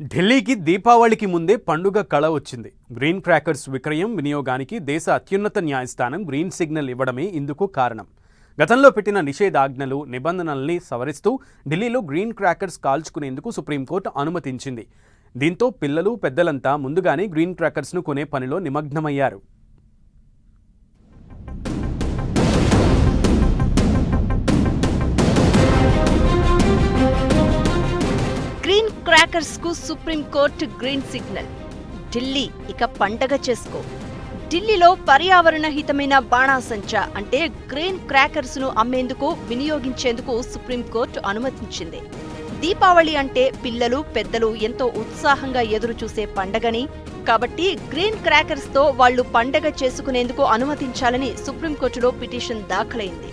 ఢిల్లీకి దీపావళికి ముందే పండుగ కళ వచ్చింది. గ్రీన్ క్రాకర్స్ విక్రయం వినియోగానికి దేశ అత్యున్నత న్యాయస్థానం గ్రీన్ సిగ్నల్ ఇవ్వడమే ఇందుకు కారణం. గతంలో పెట్టిన నిషేధాజ్ఞలు, నిబంధనల్ని సవరిస్తూ ఢిల్లీలో గ్రీన్ క్రాకర్స్ కాల్చుకునేందుకు సుప్రీంకోర్టు అనుమతించింది. దీంతో పిల్లలు, పెద్దలంతా ముందుగానే గ్రీన్ క్రాకర్స్ను కొనే పనిలో నిమగ్నమయ్యారు. గ్రీన్ క్రాకర్స్ కు సుప్రీంకోర్టు గ్రీన్ సిగ్నల్. ఢిల్లీ ఇక పండగ చేసుకో. ఢిల్లీలో పర్యావరణ హితమైన బాణాసంచా అంటే గ్రీన్ క్రాకర్స్ ను అమ్మేందుకు, వినియోగించేందుకు సుప్రీంకోర్టు అనుమతించింది. దీపావళి అంటే పిల్లలు, పెద్దలు ఎంతో ఉత్సాహంగా ఎదురుచూసే పండగని, కాబట్టి గ్రీన్ క్రాకర్స్ తో వాళ్లు పండగ చేసుకునేందుకు అనుమతించాలని సుప్రీంకోర్టులో పిటిషన్ దాఖలైంది.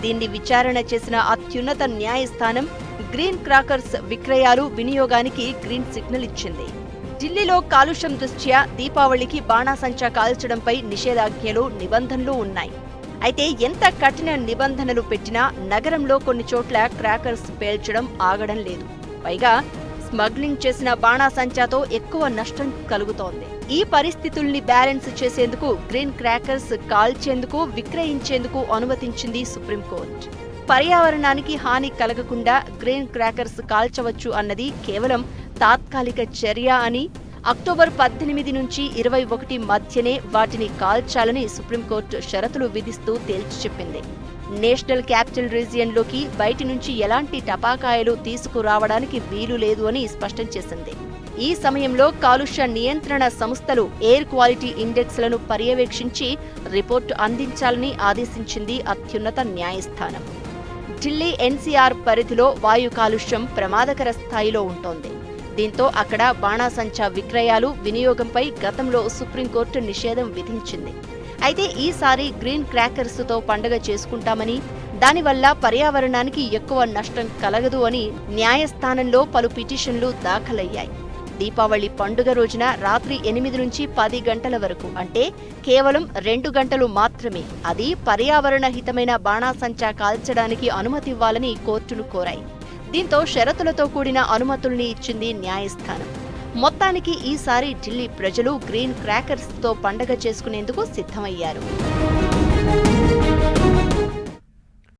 దీన్ని విచారణ చేసిన అత్యున్నత న్యాయస్థానం గ్రీన్ క్రాకర్స్ విక్రయాలు, వినియోగానికి గ్రీన్ సిగ్నల్ ఇచ్చింది. ఢిల్లీలో కాలుష్యం దృష్ట్యా దీపావళికి బాణాసంచా కాల్చడంపై నిషేధాజ్ఞలు, నిబంధనలు ఉన్నాయి. అయితే ఎంత కఠిన నిబంధనలు పెట్టినా నగరంలో కొన్ని చోట్ల క్రాకర్స్ పేల్చడం ఆగడం లేదు. పైగా స్మగ్లింగ్ చేసిన బాణాసంచాతో ఎక్కువ నష్టం కలుగుతోంది. ఈ పరిస్థితుల్ని బ్యాలెన్స్ చేసేందుకు గ్రీన్ క్రాకర్స్ కాల్చేందుకు, విక్రయించేందుకు అనుమతించింది సుప్రీంకోర్టు. పర్యావరణానికి హాని కలగకుండా గ్రీన్ క్రాకర్స్ కాల్చవచ్చు అన్నది కేవలం తాత్కాలిక చర్య అని, అక్టోబర్ 18 నుంచి 21 మధ్యనే వాటిని కాల్చాలని సుప్రీంకోర్టు షరతులు విధిస్తూ తేల్చి చెప్పింది. నేషనల్ క్యాపిటల్ రీజియన్లోకి బయటి నుంచి ఎలాంటి టపాకాయలు తీసుకురావడానికి వీలు లేదు అని స్పష్టం చేసింది. ఈ సమయంలో కాలుష్య నియంత్రణ సంస్థలు ఎయిర్ క్వాలిటీ ఇండెక్స్లను పర్యవేక్షించి రిపోర్టు అందించాలని ఆదేశించింది అత్యున్నత న్యాయస్థానం. ఢిల్లీ ఎన్సీఆర్ పరిధిలో వాయు కాలుష్యం ప్రమాదకర స్థాయిలో ఉంటోంది. దీంతో అక్కడ బాణాసంచా విక్రయాలు, వినియోగంపై గతంలో సుప్రీంకోర్టు నిషేధం విధించింది. అయితే ఈసారి గ్రీన్ క్రాకర్స్ తో పండుగ చేసుకుంటామని, దానివల్ల పర్యావరణానికి ఎక్కువ నష్టం కలగదు అని న్యాయస్థానంలో పలు పిటిషన్లు దాఖలయ్యాయి. దీపావళి పండుగ రోజున రాత్రి 8 నుంచి 10 గంటల వరకు, అంటే కేవలం 2 గంటలు మాత్రమే, అది పర్యావరణ హితమైన బాణాసంచా కాల్చడానికి అనుమతివ్వాలని కోర్టును కోరాయి. దీంతో షరతులతో కూడిన అనుమతుల్ని ఇచ్చింది న్యాయస్థానం. మొత్తానికి ఈసారి ఢిల్లీ ప్రజలు గ్రీన్ క్రాకర్స్ తో పండగ చేసుకునేందుకు సిద్ధమయ్యారు.